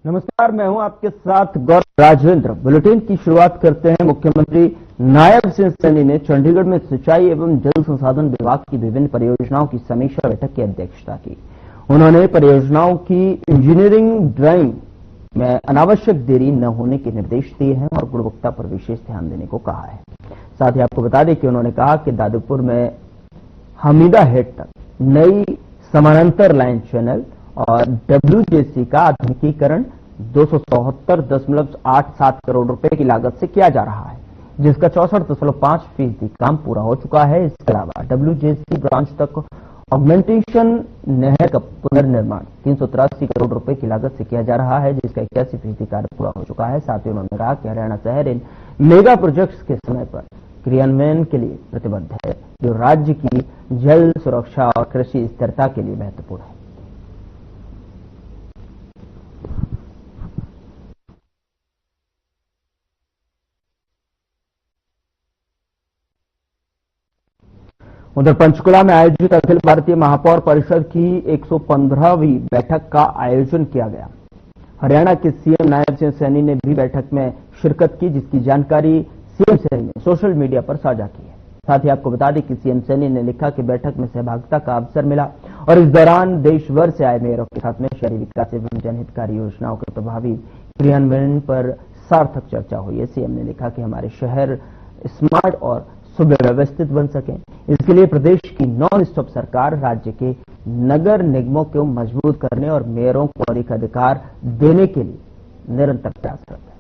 नमस्कार, मैं हूं आपके साथ गौरव राजेंद्र। बुलेटिन की शुरुआत करते हैं। मुख्यमंत्री नायब सिंह सैनी ने चंडीगढ़ में सिंचाई एवं जल संसाधन विभाग की विभिन्न परियोजनाओं की समीक्षा बैठक की अध्यक्षता की। उन्होंने परियोजनाओं की इंजीनियरिंग ड्राइंग में अनावश्यक देरी न होने के निर्देश दिए हैं और गुणवत्ता पर विशेष ध्यान देने को कहा है। साथ ही आपको बता दें कि उन्होंने कहा कि दादूपुर में हमीदा हेड तक नई समानांतर लाइन चैनल और डब्ल्यूजेसी का आधुनिकीकरण 274.87 करोड़ रुपए की लागत से किया जा रहा है, जिसका 64.5% काम पूरा हो चुका है। इसके अलावा डब्ल्यूजेसी ब्रांच तक ऑगमेंटेशन नहर का पुनर्निर्माण 383 करोड़ रुपए की लागत से किया जा रहा है, जिसका 81% कार्य पूरा हो चुका है। साथ ही उन्होंने कहा कि हरियाणा शहर इन मेगा प्रोजेक्ट्स के समय पर क्रियान्वयन के लिए प्रतिबद्ध है, जो राज्य की जल सुरक्षा और कृषि स्थिरता के लिए महत्वपूर्ण है। उधर पंचकुला में आयोजित अखिल भारतीय महापौर परिषद की 115वीं बैठक का आयोजन किया गया। हरियाणा के सीएम नायब सिंह सैनी ने भी बैठक में शिरकत की, जिसकी जानकारी सीएम सैनी ने सोशल मीडिया पर साझा की है। साथ ही आपको बता दें कि सीएम सैनी ने लिखा कि बैठक में सहभागिता का अवसर मिला और इस दौरान देश भर से आए मेयरों के साथ में शहरी विकास एवं जनहितकारी योजनाओं के प्रभावी क्रियान्वयन पर सार्थक चर्चा हुई है। सीएम ने लिखा कि हमारे शहर स्मार्ट और सुव्यवस्थित बन सके, इसके लिए प्रदेश की नॉन स्टॉप सरकार राज्य के नगर निगमों को मजबूत करने और मेयरों को अधिक अधिकार देने के लिए निरंतर प्रयासरत है।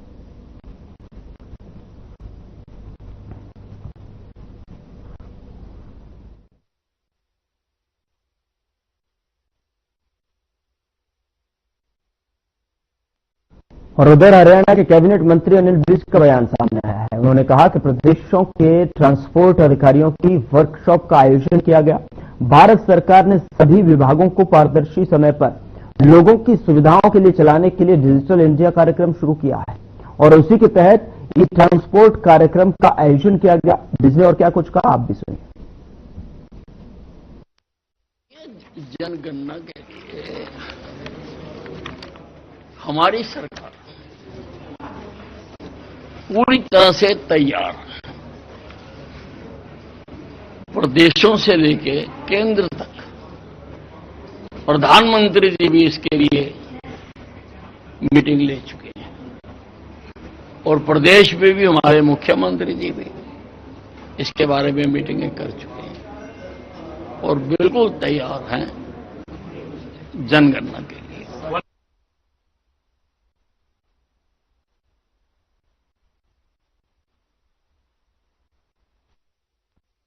और उधर हरियाणा के कैबिनेट मंत्री अनिल विज का बयान सामने आया है। उन्होंने कहा कि प्रदेशों के ट्रांसपोर्ट अधिकारियों की वर्कशॉप का आयोजन किया गया। भारत सरकार ने सभी विभागों को पारदर्शी समय पर लोगों की सुविधाओं के लिए चलाने के लिए डिजिटल इंडिया कार्यक्रम शुरू किया है और उसी के तहत ये ट्रांसपोर्ट कार्यक्रम का आयोजन किया गया, जिसने और क्या कुछ कहा आप भी सुनिए। जनगणना के लिए हमारी सरकार पूरी तरह से तैयार है। प्रदेशों से लेके केंद्र तक प्रधानमंत्री जी भी इसके लिए मीटिंग ले चुके हैं और प्रदेश में भी हमारे मुख्यमंत्री जी भी इसके बारे में मीटिंगें कर चुके हैं और बिल्कुल तैयार हैं जनगणना के लिए।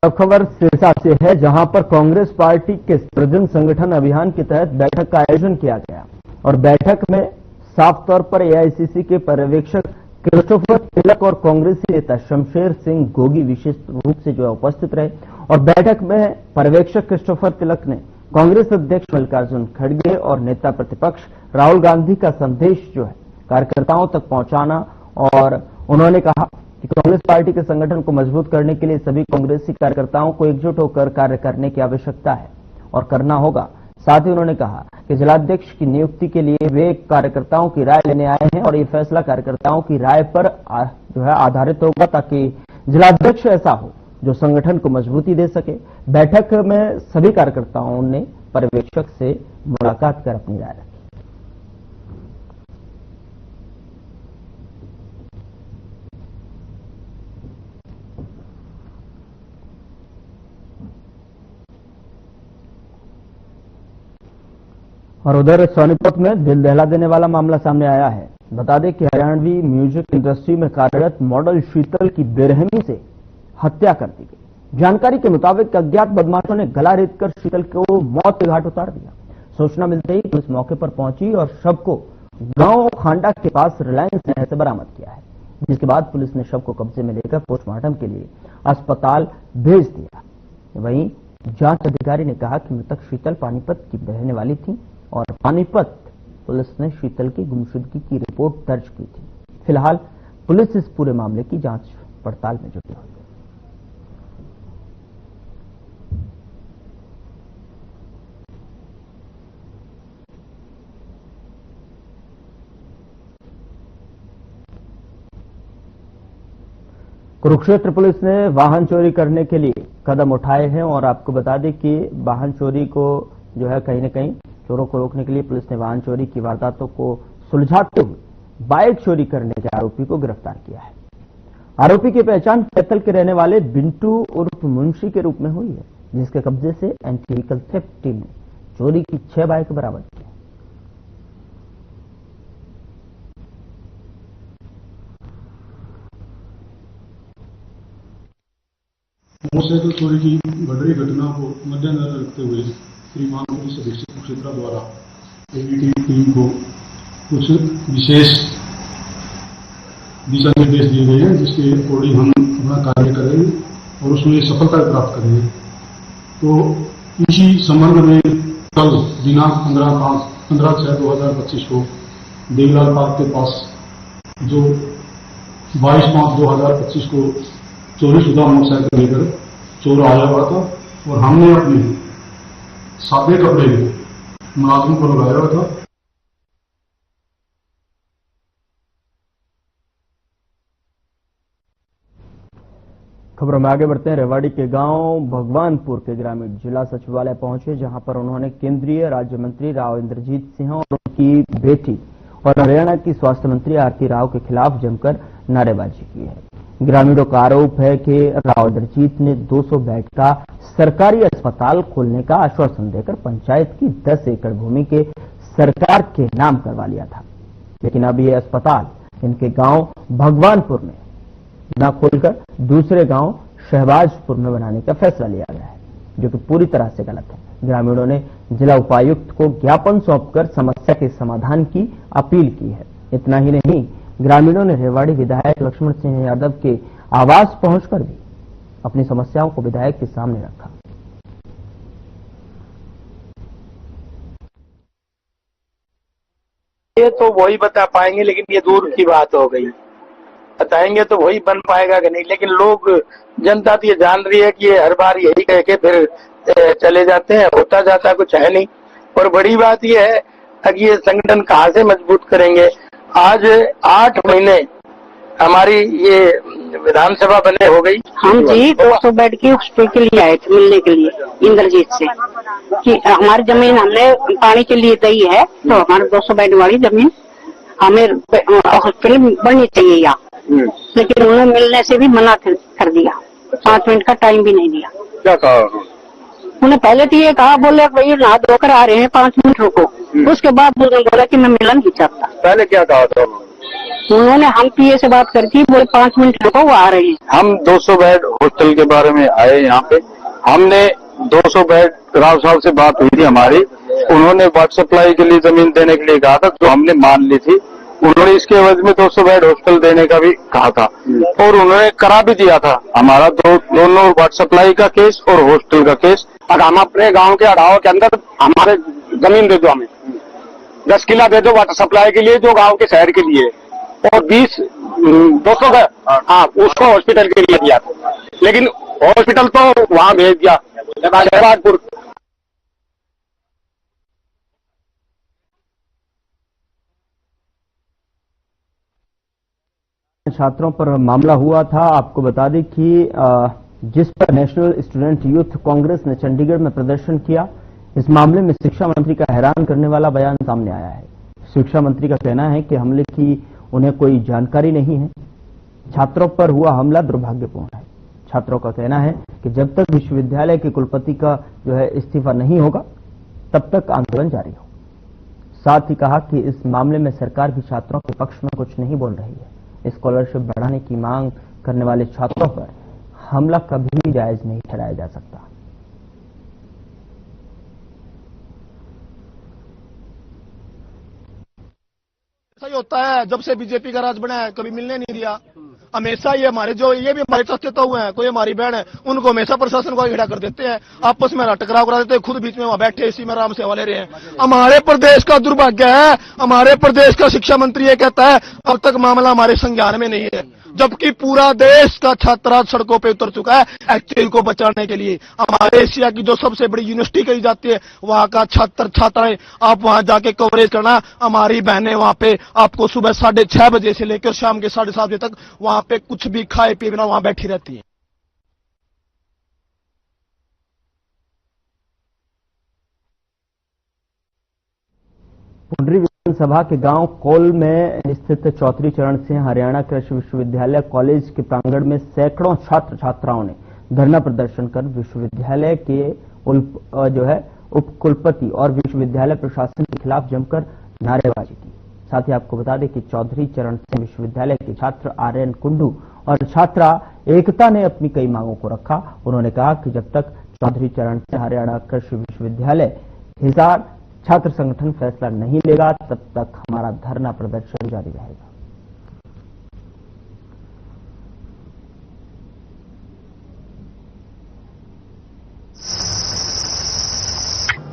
अब खबर सिरसा से है, जहां पर कांग्रेस पार्टी के सृजन संगठन अभियान के तहत बैठक का आयोजन किया गया और बैठक में साफ तौर पर एआईसीसी के पर्यवेक्षक क्रिस्टोफर तिलक और कांग्रेसी नेता शमशेर सिंह गोगी विशेष रूप से उपस्थित रहे। और बैठक में पर्यवेक्षक क्रिस्टोफर तिलक ने कांग्रेस अध्यक्ष मल्लिकार्जुन खड़गे और नेता प्रतिपक्ष राहुल गांधी का संदेश कार्यकर्ताओं तक पहुंचाना, और उन्होंने कहा कि कांग्रेस पार्टी के संगठन को मजबूत करने के लिए सभी कांग्रेसी कार्यकर्ताओं को एकजुट होकर कार्य करने की आवश्यकता है और करना होगा। साथ ही उन्होंने कहा कि जिलाध्यक्ष की नियुक्ति के लिए वे कार्यकर्ताओं की राय लेने आए हैं और ये फैसला कार्यकर्ताओं की राय पर आधारित होगा, ताकि जिलाध्यक्ष ऐसा हो जो संगठन को मजबूती दे सके। बैठक में सभी कार्यकर्ताओं ने पर्यवेक्षक से मुलाकात कर अपनी राय रखी। और उधर सोनीपत में दिल दहला देने वाला मामला सामने आया है। बता दें कि हरियाणवी म्यूजिक इंडस्ट्री में कार्यरत मॉडल शीतल की बेरहमी से हत्या कर दी गई। जानकारी के मुताबिक अज्ञात बदमाशों ने गला रेतकर शीतल को मौत के घाट उतार दिया। सूचना मिलते ही पुलिस मौके पर पहुंची और शव को गांव खांडा के पास रिलायंस नहर से बरामद किया है, जिसके बाद पुलिस ने शव को कब्जे में लेकर पोस्टमार्टम के लिए अस्पताल भेज दिया। वहीं जांच अधिकारी ने कहा कि मृतक शीतल पानीपत की रहने वाली थी और पानीपत पुलिस ने शीतल की गुमशुदगी की रिपोर्ट दर्ज की थी। फिलहाल पुलिस इस पूरे मामले की जांच पड़ताल में जुटी हुई है। कुरुक्षेत्र पुलिस ने वाहन चोरी करने के लिए कदम उठाए हैं और आपको बता दें कि वाहन चोरी को जो है कहीं न कहीं चोरों को रोकने के लिए पुलिस ने वाहन चोरी की वारदातों को सुलझाते हुए बाइक चोरी करने के आरोपी को गिरफ्तार किया है। आरोपी की पहचान कैथल के रहने वाले बिंटू उर्फ मुंशी के रूप में हुई है, जिसके कब्जे से एंटी व्हीकल थेफ्ट टीम ने चोरी की 6 बाइक बरामद की। मोटरसाइकिल चोरी की बढ़ रही घटना को मद्देनजर रखते हुए श्रीमान पुलिस अधीक्षक कुरुक्षेत्र द्वारा एबीटी टीम को कुछ विशेष दिशा निर्देश दिए गए हैं, जिसके अकॉर्डिंग हम अपना कार्य करेंगे और उसमें सफलता प्राप्त करेंगे। तो इसी संबंध में कल दिनांक 15/6/2025 को देवलाल पार्क के पास जो 22/5/2025 को चोरीशुदा मोटरसाइकिल लेकर चोर आया हुआ था और हमने अपने सादे कपड़े में मुलाजिम को लगाया हुआ था। खबरों में आगे बढ़ते हैं। रेवाड़ी के गांव भगवानपुर के ग्रामीण जिला सचिवालय पहुंचे, जहां पर उन्होंने केंद्रीय राज्य मंत्री राव इंद्रजीत सिंह और उनकी बेटी और हरियाणा की स्वास्थ्य मंत्री आरती राव के खिलाफ जमकर नारेबाजी की है। ग्रामीणों का आरोप है कि राव इंद्रजीत ने 200 बेड का सरकारी अस्पताल खोलने का आश्वासन देकर पंचायत की 10 एकड़ भूमि के सरकार के नाम करवा लिया था, लेकिन अब यह अस्पताल इनके गांव भगवानपुर में न खोलकर दूसरे गांव शहबाजपुर में बनाने का फैसला लिया गया है, जो कि पूरी तरह से गलत है। ग्रामीणों ने जिला उपायुक्त को ज्ञापन सौंपकर समस्या के समाधान की अपील की है। इतना ही नहीं, ग्रामीणों ने रेवाड़ी विधायक लक्ष्मण सिंह यादव के आवास पहुंचकर भी अपनी समस्याओं को विधायक के सामने रखा। ये तो वही बता पाएंगे, लेकिन ये दूर की बात हो गई। बताएंगे तो वही बन पाएगा कि नहीं, लेकिन लोग जनता तो ये जान रही है कि ये हर बार यही कह के फिर चले जाते हैं, होता जाता कुछ है नहीं। और बड़ी बात ये है कि ये संगठन कहाँ से मजबूत करेंगे। आज 8 महीने हमारी ये विधानसभा बने हो गई। हम जी 200 बेड की हॉस्पिटल के लिए आए थे मिलने के लिए इंद्रजीत से कि हमारी जमीन हमने पानी के लिए दी है, तो हमारे 200 बेड वाली जमीन हमें हॉस्पिटल बननी चाहिए यहाँ। लेकिन उन्होंने मिलने से भी मना कर दिया, 5 मिनट का टाइम भी नहीं दिया। क्या कहा उन्होंने? पहले तो ये कहा, बोले भाई नहा धोकर आ रहे हैं, 5 मिनट रुको। उसके बाद उन्होंने बोला कि मैं मिलन नहीं चाहता। पहले क्या कहा था उन्होंने? हम पीए से बात करी थी, बोले 5 मिनट रुको, वो आ रहे हैं। हम 200 बेड हॉस्टल के बारे में आए यहाँ पे। हमने 200 बेड राव साहब से बात हुई थी हमारी, उन्होंने वाटर सप्लाई के लिए जमीन देने के लिए कहा था, जो हमने मान ली थी। उन्होंने इसके एवज में 200 बेड हॉस्टल देने का भी कहा था और उन्होंने करा भी दिया था। हमारा दोनों वाटर सप्लाई का केस और हॉस्टल का केस। और हम अपने गांव के अड़ाव के अंदर हमारे जमीन दे दो, हमें 10 किला दे दो वाटर सप्लाई के लिए, जो गांव के शहर के लिए, और 200 का हाँ उसको हॉस्पिटल के लिए दिया था। लेकिन हॉस्पिटल तो वहां भेज दिया शहबाजपुर। छात्रों पर मामला हुआ था। आपको बता दें कि जिस पर नेशनल स्टूडेंट यूथ कांग्रेस ने चंडीगढ़ में प्रदर्शन किया, इस मामले में शिक्षा मंत्री का हैरान करने वाला बयान सामने आया है। शिक्षा मंत्री का कहना है कि हमले की उन्हें कोई जानकारी नहीं है। छात्रों पर हुआ हमला दुर्भाग्यपूर्ण है। छात्रों का कहना है कि जब तक विश्वविद्यालय के कुलपति का जो है इस्तीफा नहीं होगा, तब तक आंदोलन जारी हो। साथ ही कहा कि इस मामले में सरकार भी छात्रों के पक्ष में कुछ नहीं बोल रही है। स्कॉलरशिप बढ़ाने की मांग करने वाले छात्रों पर हमला कभी भी जायज नहीं ठहराया जा सकता। सही होता है, जब से बीजेपी का राज बना है कभी मिलने नहीं दिया। हमेशा ये हमारे जो ये भी हमारे चाचे तो हुए हैं, कोई हमारी बहन है, उनको हमेशा प्रशासन को घेरा कर देते हैं, आपस में टकराव करा देते हैं, खुद बीच में वहां बैठे इसी में आराम सेवा ले रहे हैं। हमारे प्रदेश का दुर्भाग्य है, हमारे प्रदेश का शिक्षा मंत्री ये कहता है अब तक मामला हमारे संज्ञान में नहीं है, जबकि पूरा देश का छात्र सड़कों पे उतर चुका है एक्चुअल को बचाने के लिए। हमारे एशिया की जो सबसे बड़ी यूनिवर्सिटी कही जाती है, वहां का छात्र छात्राएं आप वहां जाके कवरेज करना। हमारी बहनें वहां पे आपको सुबह 6:30 बजे से लेकर शाम के 7:30 बजे तक वहां वहां पे कुछ भी खाए पिए बिना वहां बैठी रहती है। पुंडरी विधानसभा के गांव कोल में स्थित चौधरी चरण सिंह हरियाणा कृषि विश्वविद्यालय कॉलेज के प्रांगण में सैकड़ों छात्र छात्राओं ने धरना प्रदर्शन कर विश्वविद्यालय के उप कुलपति और विश्वविद्यालय प्रशासन के खिलाफ जमकर नारेबाजी की। साथ ही आपको बता दें कि चौधरी चरण सिंह विश्वविद्यालय के छात्र आर्यन कुंडू और छात्रा एकता ने अपनी कई मांगों को रखा। उन्होंने कहा कि जब तक चौधरी चरण सिंह हरियाणा कृषि विश्वविद्यालय हिसार छात्र संगठन फैसला नहीं लेगा तब तक हमारा धरना प्रदर्शन जारी रहेगा।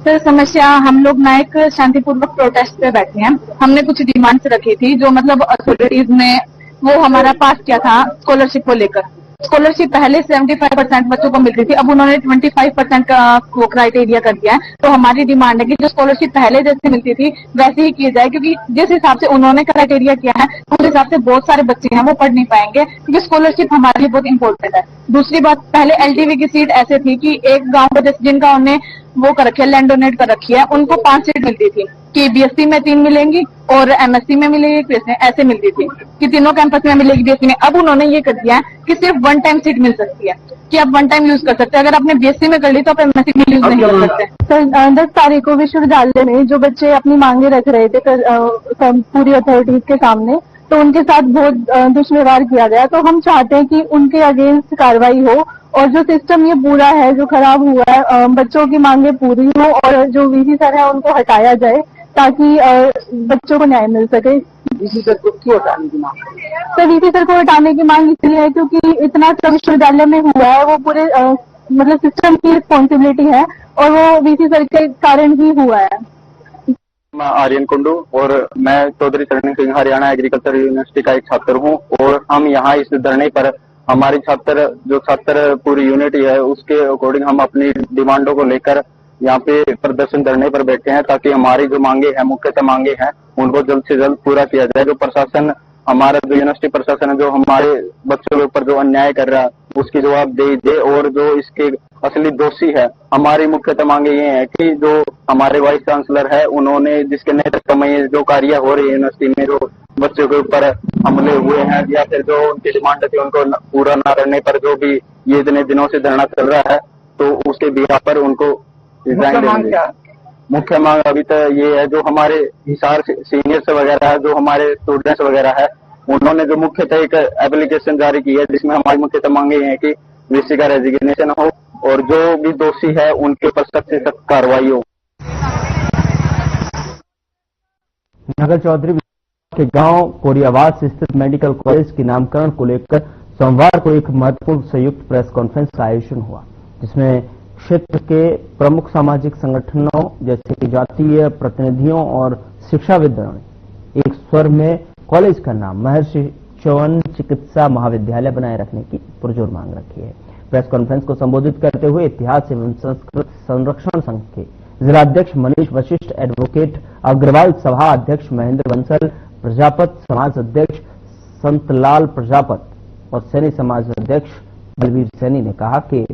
सर, समस्या हम लोग ना एक शांतिपूर्वक प्रोटेस्ट पे बैठे हैं। हमने कुछ डिमांड्स रखी थी जो मतलब अथॉरिटीज ने वो हमारा पास किया था स्कॉलरशिप को लेकर। स्कॉलरशिप पहले 75% बच्चों को मिलती थी, अब उन्होंने 25% का वो क्राइटेरिया कर दिया है। तो हमारी डिमांड है कि जो स्कॉलरशिप पहले जैसे मिलती थी वैसे ही की जाए, क्योंकि जिस हिसाब से उन्होंने क्राइटेरिया किया है उस हिसाब से बहुत सारे बच्चे हैं वो पढ़ नहीं पाएंगे, क्योंकि स्कॉलरशिप हमारे लिए बहुत इंपॉर्टेंट है। दूसरी बात, पहले एलटीवी की सीट ऐसे थी कि एक गाँव को जैसे जिनका उन्हें वो कर रखी है, लैंड डोनेट कर रखी है, उनको 5 सीट मिलती थी कि बीएससी में 3 मिलेंगी और एमएससी में मिलेगी, ऐसे मिलती थी कि तीनों कैंपस में मिलेगी बीएससी में। अब उन्होंने ये कर दिया है कि सिर्फ 1 टाइम सीट मिल सकती है, कि आप 1 टाइम यूज कर सकते हैं। अगर आपने बीएससी में कर ली तो आप एमएससी में यूज नहीं कर सकते। सर, 10 तारीख को विश्वविद्यालय में जो बच्चे अपनी मांगे रख रहे थे पूरी अथॉरिटीज के सामने, तो उनके साथ बहुत दुष्व्यवहार किया गया। तो हम चाहते हैं कि उनके अगेंस्ट कार्रवाई हो और जो सिस्टम ये पूरा है जो खराब हुआ है, बच्चों की मांगे पूरी हो और जो वीसी सर है उनको हटाया जाए ताकि बच्चों को न्याय मिल सके। वीसी सर को क्यों हटाने की मांग? सर, वीसी सर को हटाने की मांग इसलिए है क्योंकि इतना विश्वविद्यालय में हुआ है वो पूरे मतलब सिस्टम की रिस्पॉन्सिबिलिटी है और वो वीसी सर के कारण ही हुआ है। मैं आर्यन कुंडू और मैं चौधरी चरण सिंह हरियाणा एग्रीकल्चर यूनिवर्सिटी का एक छात्र हूँ और हम यहाँ इस धरने पर हमारी छात्र पूरी यूनिट है उसके अकॉर्डिंग हम अपनी डिमांडों को लेकर यहाँ पे प्रदर्शन धरने पर बैठे हैं, ताकि हमारी जो मांगे हैं, मुख्यतः मांगे हैं, उनको जल्द से जल्द पूरा किया जाए। जो प्रशासन, हमारा जो यूनिवर्सिटी प्रशासन है जो हमारे बच्चों के ऊपर जो अन्याय कर रहा है उसकी जवाबदेही दे और जो इसके असली दोषी है। हमारी मुख्यतः मांगे ये है कि जो हमारे वाइस चांसलर है उन्होंने जिसके नेतृत्व में जो कार्य हो रही है यूनिवर्सिटी में, जो बच्चों के ऊपर हमले हुए हैं या फिर जो उनकी डिमांड थी उनको पूरा न करने पर जो भी ये इतने दिनों से धरना चल रहा है, तो उसके बिहार पर उनको मुख्य मांग अभी तक ये है, जो हमारे हिसार सीनियर्स वगैरह है, जो हमारे स्टूडेंट्स वगैरह है, उन्होंने जो मुख्यतः एक एप्लीकेशन जारी की है जिसमें हमारी मुख्यतः मांगे हैं कि वीसी का रेजिग्नेशन हो और जो भी दोषी है उनके ऊपर सख्त से सख्त कार्रवाई हो। नगर चौधरी के गांव कोरियावास स्थित मेडिकल कॉलेज के नामकरण को लेकर सोमवार को एक महत्वपूर्ण संयुक्त प्रेस कॉन्फ्रेंस का आयोजन हुआ, जिसमें क्षेत्र के प्रमुख सामाजिक संगठनों जैसे कि जातीय प्रतिनिधियों और शिक्षाविदों ने एक स्वर में कॉलेज का नाम महर्षि चौवन चिकित्सा महाविद्यालय बनाए रखने की पुरजोर मांग रखी है। प्रेस कॉन्फ्रेंस को संबोधित करते हुए इतिहास एवं संस्कृत संरक्षण संघ के जिलाध्यक्ष मनीष वशिष्ठ, एडवोकेट अग्रवाल सभा अध्यक्ष महेंद्र बंसल, प्रजापत समाज अध्यक्ष संतलाल प्रजापत और सैनी समाज अध्यक्ष बलवीर सैनी ने कहा कि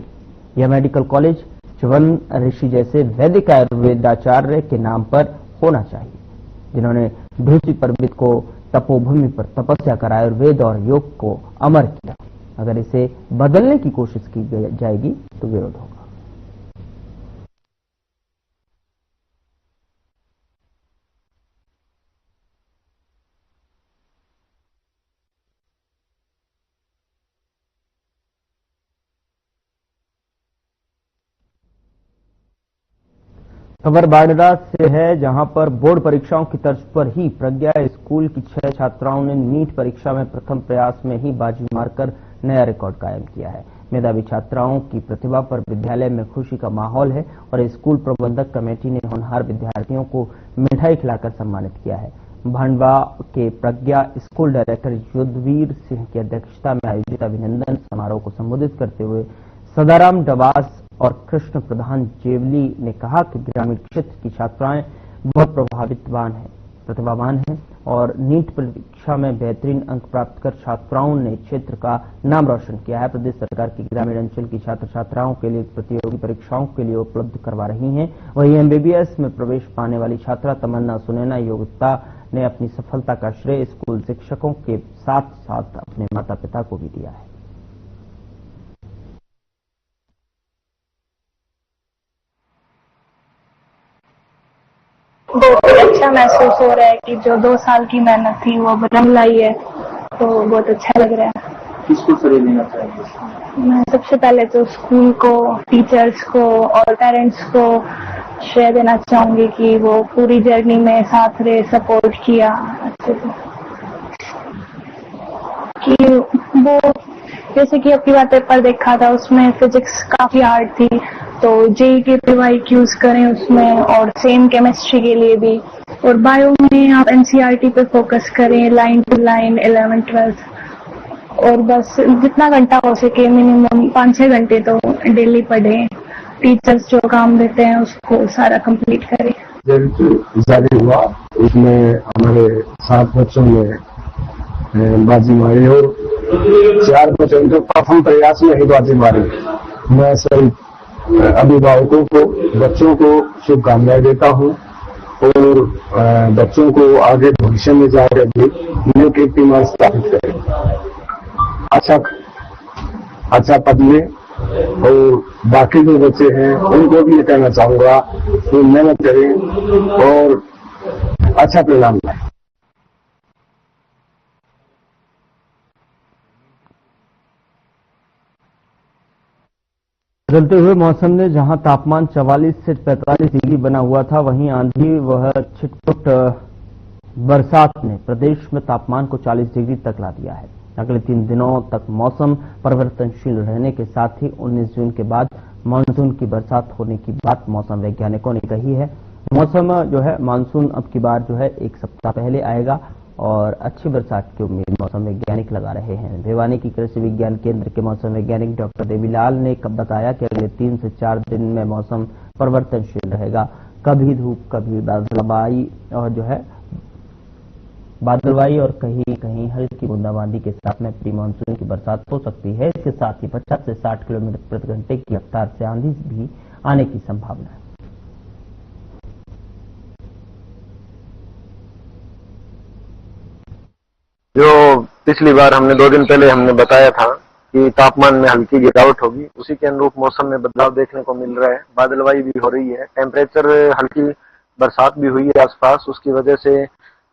यह मेडिकल कॉलेज च्यवन ऋषि जैसे वैदिक आयुर्वेदाचार्य के नाम पर होना चाहिए, जिन्होंने ढूसी पर्वत को तपोभूमि पर तपस्या कर आयुर्वेद और योग को अमर किया। अगर इसे बदलने की कोशिश की जाएगी तो विरोध होगा। खबर बाड़मेर से है, जहां पर बोर्ड परीक्षाओं की तर्ज पर ही प्रज्ञा स्कूल की 6 छात्राओं ने नीट परीक्षा में प्रथम प्रयास में ही बाजी मारकर नया रिकॉर्ड कायम किया है। मेधावी छात्राओं की प्रतिभा पर विद्यालय में खुशी का माहौल है और स्कूल प्रबंधक कमेटी ने होनहार विद्यार्थियों को मिठाई खिलाकर सम्मानित किया है। भांडवा के प्रज्ञा स्कूल डायरेक्टर युद्धवीर सिंह की अध्यक्षता में आयोजित अभिनंदन समारोह को संबोधित करते हुए सदाराम डवास और कृष्ण प्रधान जेवली ने कहा कि ग्रामीण क्षेत्र की छात्राएं बहुत प्रतिभावान हैं और नीट परीक्षा में बेहतरीन अंक प्राप्त कर छात्राओं ने क्षेत्र का नाम रोशन किया है। प्रदेश सरकार की ग्रामीण अंचल की छात्र छात्राओं के लिए प्रतियोगी परीक्षाओं के लिए उपलब्ध करवा रही हैं। वहीं एमबीबीएस में प्रवेश पाने वाली छात्रा तमन्ना सुनैना योग्यता ने अपनी सफलता का श्रेय स्कूल शिक्षकों के साथ साथ अपने माता पिता को भी दिया है। बहुत ही अच्छा महसूस हो रहा है कि जो 2 साल की मेहनत थी वो अब रंग लाई है, तो बहुत अच्छा लग रहा है। किसको श्रेय देना चाहेंगे? मैं सबसे पहले तो स्कूल को, टीचर्स को और पेरेंट्स को श्रेय देना चाहूंगी कि वो पूरी जर्नी में साथ रहे, सपोर्ट किया अच्छे से। कि वो जैसे कि अब की बार पेपर देखा था, उसमें फिजिक्स काफी हार्ड थी, तो जेई के PYQs करें उसमें, और सेम केमिस्ट्री के लिए भी। और बायो में आप एनसीईआरटी पे फोकस करें, line to line 11th 12th, और बस जितना घंटा हो सके मिनिमम 5-6 घंटे तो डेली पढ़ें। टीचर्स जो काम देते हैं उसको सारा कंप्लीट करें। रिजल्ट जारी हुआ, उसमें हमारे 7 बच्चों ने बाजी मारी और 4 बच्चों के प्रथम प्रयास में ही बाजी मारी। मैं सभी अभिभावकों को, बच्चों को शुभकामनाएं देता हूं और बच्चों को आगे भविष्य में जाकर भी न्यू कीर्तिमान स्थापित करें, अच्छा पद में। और बाकी जो बच्चे हैं उनको भी ये कहना चाहूंगा कि मेहनत करें और अच्छा परिणाम लाएं। बदलते हुए मौसम ने जहां तापमान 44 से 45 डिग्री बना हुआ था, वहीं आंधी वह छिटपुट बरसात ने प्रदेश में तापमान को 40 डिग्री तक ला दिया है। अगले 3 दिनों तक मौसम परिवर्तनशील रहने के साथ ही 19 जून के बाद मानसून की बरसात होने की बात मौसम वैज्ञानिकों ने कही है। मौसम जो है मानसून अब की बार जो है 1 सप्ताह पहले आएगा और अच्छी बरसात की उम्मीद मौसम वैज्ञानिक लगा रहे हैं। भिवानी की कृषि विज्ञान केंद्र के मौसम वैज्ञानिक डॉक्टर देवीलाल ने बताया कि अगले 3 से 4 दिन में मौसम परिवर्तनशील रहेगा। कभी धूप, कभी बादलवाई और कहीं कहीं हल्की बूंदाबांदी के साथ में प्री मानसून की बरसात हो सकती है। इसके साथ ही 50 से 60 किलोमीटर प्रति घंटे की रफ्तार से आंधी भी आने की संभावना है। जो पिछली बार हमने 2 दिन पहले हमने बताया था कि तापमान में हल्की गिरावट होगी, उसी के अनुरूप मौसम में बदलाव देखने को मिल रहा है। बादलवाई भी हो रही है, टेम्परेचर हल्की बरसात भी हुई है आसपास, उसकी वजह से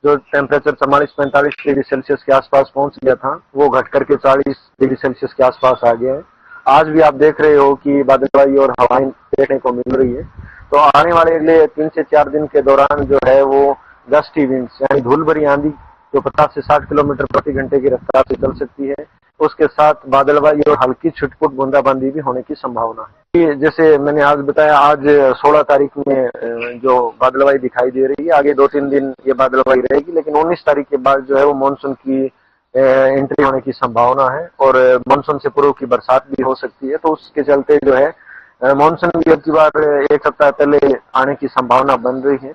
जो टेम्परेचर 44-45 डिग्री सेल्सियस के आसपास पहुंच गया था वो घट करके 40 डिग्री सेल्सियस के आसपास आ गया है। आज भी आप देख रहे हो कि बादलवाई और हवाएं देखने को मिल रही है। तो आने वाले अगले 3 से 4 दिन के दौरान जो है वो गस्टी विंड्स यानी धूल भरी आंधी जो 50 से 60 किलोमीटर प्रति घंटे की रफ्तार से चल सकती है, उसके साथ बादलवाई और हल्की छिटपुट बूंदाबांदी भी होने की संभावना है। जैसे मैंने आज बताया, आज 16 तारीख में जो बादलवाई दिखाई दे रही है, आगे 2-3 दिन ये बादलवाई रहेगी, लेकिन 19 तारीख के बाद जो है वो मानसून की एंट्री होने की संभावना है और मानसून से पूर्व की बरसात भी हो सकती है। तो उसके चलते जो है मानसून भी अब की बार 1 सप्ताह पहले आने की संभावना बन रही है।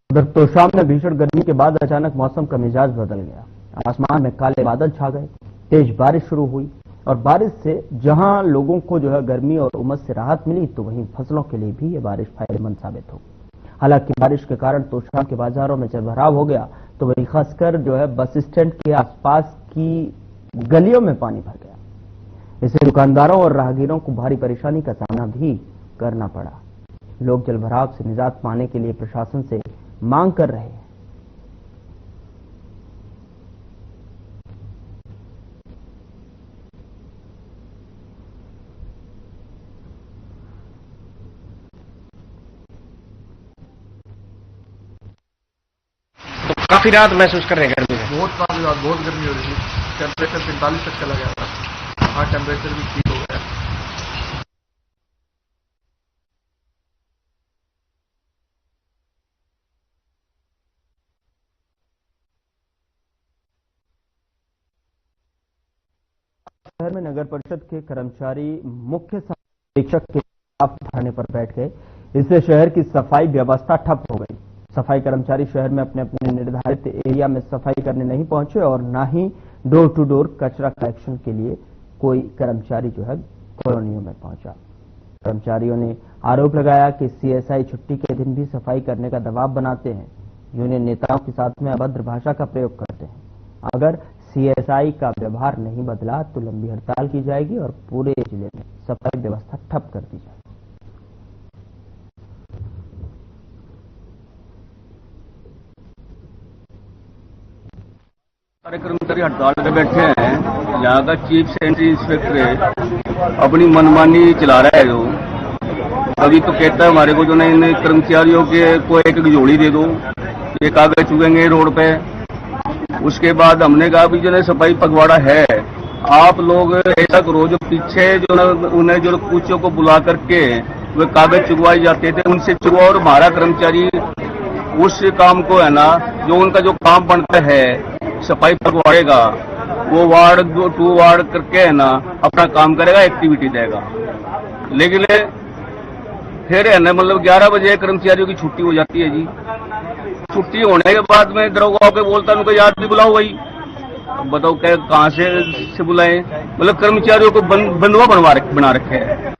उधर तोशाम में भीषण गर्मी के बाद अचानक मौसम का मिजाज बदल गया। आसमान में काले बादल छा गए, तेज बारिश शुरू हुई और बारिश से जहां लोगों को जो है गर्मी और उमस से राहत मिली, तो वहीं फसलों के लिए भी ये बारिश फायदेमंद साबित हो। हालांकि बारिश के कारण तोशाम के बाजारों में जलभराव हो गया, तो वहीं खासकर जो है बस स्टैंड के आसपास की गलियों में पानी भर गया। इससे दुकानदारों और राहगीरों को भारी परेशानी का सामना भी करना पड़ा। लोग जलभराव से निजात पाने के लिए प्रशासन से मांग कर रहे हैं। तो काफी राहत महसूस कर रहे हैं गर्मी में। काफी रात बहुत गर्मी हो रही थी, टेम्परेचर 45 तक चला गया था। हाँ, टेम्परेचर भी ठीक हो गया। शहर में नगर परिषद के कर्मचारी मुख्य निरीक्षक के खिलाफ धरने पर बैठ गए। इससे शहर की सफाई व्यवस्था ठप हो गई। सफाई कर्मचारी शहर में अपने अपने निर्धारित एरिया में सफाई करने नहीं पहुंचे और न ही डोर टू डोर कचरा कलेक्शन के लिए कोई कर्मचारी जो है कॉलोनियों में पहुंचा। कर्मचारियों ने आरोप लगाया कि सीएसआई छुट्टी के दिन भी सफाई करने का दबाव बनाते हैं। यूनियन नेताओं के साथ में अभद्र भाषा का प्रयोग करते हैं। अगर सीएसआई का व्यवहार नहीं बदला तो लंबी हड़ताल की जाएगी और पूरे जिले में सफाई व्यवस्था ठप कर दी जाएगी। सारे कर्मचारी हड़ताल पे बैठे हैं। यहाँ का चीफ सैनिटरी इंस्पेक्टर अपनी मनमानी चला रहा है। जो अभी तो कहता है हमारे को जो ना इन कर्मचारियों के को एक जोड़ी दे दो, ये कागज चुकेंगे रोड पे। उसके बाद हमने कहा भी जो ना सफाई पखवाड़ा है, आप लोग ऐसा करो जो पीछे जो ना उन्हें जो कुछ को बुला करके वे कागज चुकवाए जाते थे उनसे चुकवाओ, और हमारा कर्मचारी उस काम को है ना जो उनका जो काम बनता है सफाई पखवाड़े का, वो वार्ड 2 वार्ड करके है ना अपना काम करेगा, एक्टिविटी देगा। लेकिन फिर है ना मतलब 11 बजे कर्मचारियों की छुट्टी हो जाती है जी। छुट्टी होने के बाद में दरोगा के बोलता है उनको याद नहीं बुलाओ भाई। अब बताओ क्या कहाँ से बुलाएं? मतलब कर्मचारियों को बंधुआ बना रखे हैं।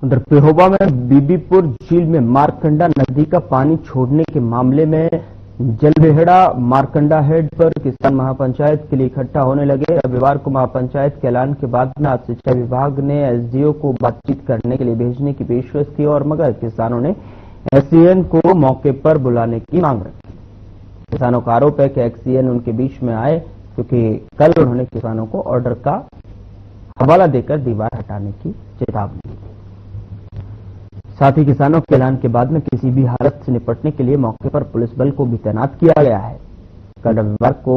उधर पेहोवा में बीबीपुर झील में मारकंडा नदी का पानी छोड़ने के मामले में जलबेहड़ा मारकंडा हेड पर किसान महापंचायत के लिए इकट्ठा होने लगे। रविवार को महापंचायत के ऐलान के बाद में आज सिंचाई विभाग ने एसडीओ को बातचीत करने के लिए भेजने की पेशकश की और मगर किसानों ने एक्सीएन को मौके पर बुलाने की मांग रखी। किसानों का आरोप है कि एक्सीएन उनके बीच में आए क्योंकि कल उन्होंने किसानों को ऑर्डर का हवाला देकर दीवार हटाने की चेतावनी दी। साथ ही किसानों के ऐलान के बाद में किसी भी हालत से निपटने के लिए मौके पर पुलिस बल को भी तैनात किया गया है। कल रविवार को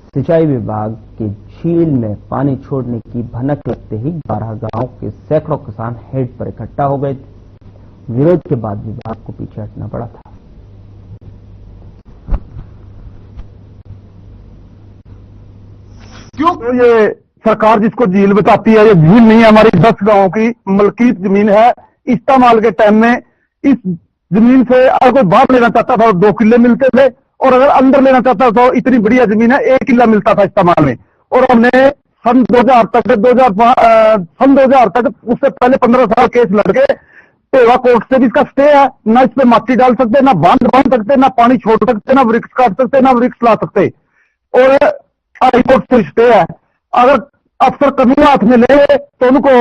सिंचाई विभाग के झील में पानी छोड़ने की भनक लगते ही 12 गांव के सैकड़ों किसान हेड पर इकट्ठा हो गए थे। विरोध के बाद विभाग को पीछे हटना पड़ा था। क्यों ये सरकार जिसको झील बताती है, ये झील नहीं है, हमारी 10 गांवों की मलकीत जमीन है। इस्तेमाल के टाइम में इस जमीन से अगर कोई बाहर लेना चाहता था 2 किले मिलते थे, और अगर अंदर लेना चाहता था तो इतनी बढ़िया जमीन है 1 किला मिलता था इस्तेमाल में। और हमने सन 2000 तक उससे पहले 15 साल केस लड़के पेवा कोर्ट से भी इसका स्टे है। ना इस पे माटी डाल सकते, ना बांध सकते, ना पानी छोड़ सकते, ना वृक्ष काट सकते, ना वृक्ष ला सकते, और हाई कोर्ट से स्टे है। अगर अफसर कानून हाथ में ले तो उनको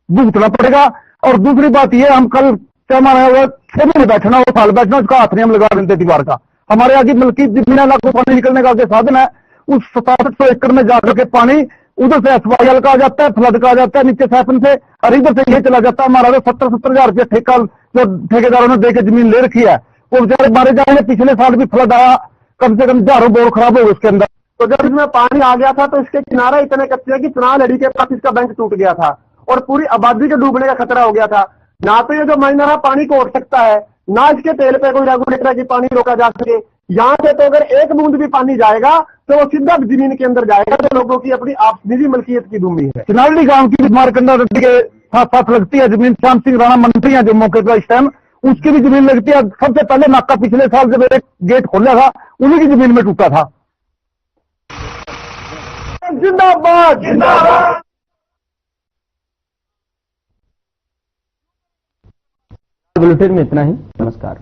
भुगतना पड़ेगा। और दूसरी बात यह, हम कल क्या माना हुआ 6 महीने बैठना, वो साल बैठना, उसका हाथ नहीं हम लगा देते दीवार का। हमारे आगे मलकी जमीन को पानी निकलने का आगे साधन है। उस 6700 एकड़ में जाकर के पानी उधर से एसवाईएल का आ जाता है, फ्लड का आ जाता है नीचे सैफन से, और इधर से ये चला जाता है। हमारा तो 70-70 हजार रुपया ठेका जो ठेकेदारों ने देकर जमीन ले रखी है, वो बेचारे मारे जाएंगे। पिछले साल भी फ्लड आया, कम से कम हजारों बोर खराब हो गए उसके अंदर। तो जब इसमें पानी आ गया था तो इसके किनारे इतने कच्चे कि चुनाव लड़ी के पास इसका बैंक टूट गया था और पूरी आबादी के डूबने का खतरा हो गया था। ना तो ये जो माइनर है पानी को उठ सकता है, ना इसके तेल पे कोई रेगुलेटर है कि पानी रोका जा सके। यहाँ से तो अगर 1 बूंद भी पानी जाएगा तो वो सीधा जमीन के अंदर जाएगा, तो लोगों की अपनी निजी मलकियत की भूमि है। चिनाली गांव की मारकंडा नदी के साथ लगती है जमीन। श्याम सिंह राणा मंत्री है जो मौके पर इस टाइम, उसकी भी जमीन लगती है। सबसे पहले नाका पिछले साल जब एक गेट खोला था उन्हीं की जमीन में टूटा था। जिंदाबाद जिंदाबाद। बुलेटिन में इतना ही। नमस्कार।